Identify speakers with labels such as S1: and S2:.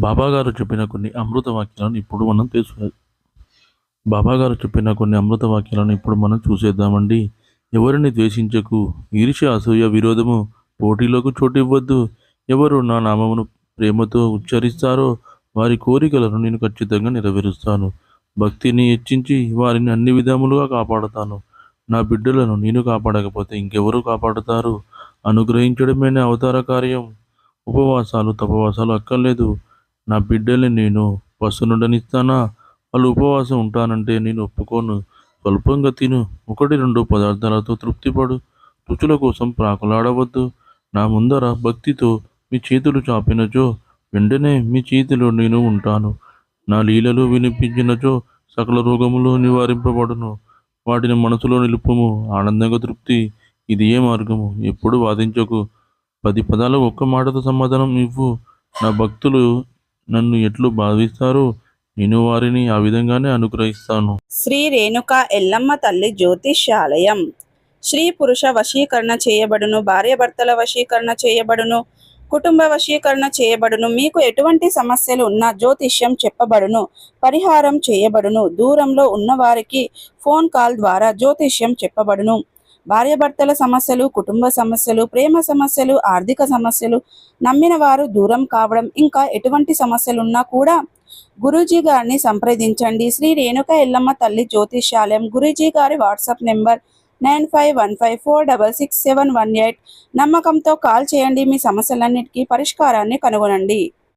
S1: బాబాగారు చెప్పిన కొన్ని అమృత వాక్యాలను ఇప్పుడు మనం బాబాగారు చెప్పిన కొన్ని అమృత వాక్యాలను ఇప్పుడు మనం చూసేద్దామండి. ఎవరిని ద్వేషించకు, ఈర్ష్య, అసూయ, విరోధము, పోటీలకు చోటివ్వద్దు. ఎవరు నా నామమును ప్రేమతో ఉచ్చరిస్తారో వారి కోరికలను నేను ఖచ్చితంగా నెరవేరుస్తాను. భక్తిని హెచ్చించి వారిని అన్ని విధములుగా కాపాడుతాను. నా బిడ్డలను నేను కాపాడకపోతే ఇంకెవరు కాపాడుతారు? అనుగ్రహించడమే నా అవతార కార్యం. ఉపవాసాలు, తపవాసాలు అక్కర్లేదు. నా బిడ్డల్ని నేను పస్తునుండనిస్తానా? వాళ్ళు ఉపవాసం ఉంటానంటే నేను ఒప్పుకోను. స్వల్పంగా తిను, 1, 2 పదార్థాలతో తృప్తిపడు. రుచుల కోసం ప్రాకులాడవద్దు. నా ముందర భక్తితో మీ చేతులు చాపినచో వెంటనే మీ చేతిలో నేను ఉంటాను. నా లీలలు వినిపించినచో సకల రోగములు నివారింపబడును. వాటిని మనసులో నిలుపుము. ఆనందంగా తృప్తి, ఇది ఏ మార్గము. ఎప్పుడు వాదించకు. 10 పదాలకు ఒక్క మాటతో సమాధానం ఇవ్వు. నా భక్తులు నన్ను ఎట్లు భావిస్తారో నేను వారిని ఆ విధంగానే అనుగ్రహిస్తాను.
S2: శ్రీ రేణుక ఎల్లమ్మ తల్లి జ్యోతిష్యాలయం. స్త్రీ పురుష వశీకరణ చేయబడును, భార్యాభర్తల వశీకరణ చేయబడును, కుటుంబ వశీకరణ చేయబడును. మీకు ఎటువంటి సమస్యలు ఉన్నా జ్యోతిష్యం చెప్పబడును, పరిహారం చేయబడును. దూరంలో ఉన్నవారికి ఫోన్ కాల్ ద్వారా జ్యోతిష్యం చెప్పబడును. భార్యాభర్తల సమస్యలు, కుటుంబ సమస్యలు, ప్రేమ సమస్యలు, ఆర్థిక సమస్యలు, నమ్మిన వారు దూరం కావడం, ఇంకా ఎటువంటి సమస్యలున్నా కూడా గురూజీ గారిని సంప్రదించండి. శ్రీ రేణుక ఎల్లమ్మ తల్లి జ్యోతిష్యాలయం. గురూజీ గారి వాట్సాప్ నెంబర్ 9515466718. నమ్మకంతో కాల్ చేయండి. మీ సమస్యలన్నిటికీ పరిష్కారాన్ని కనుగొనండి.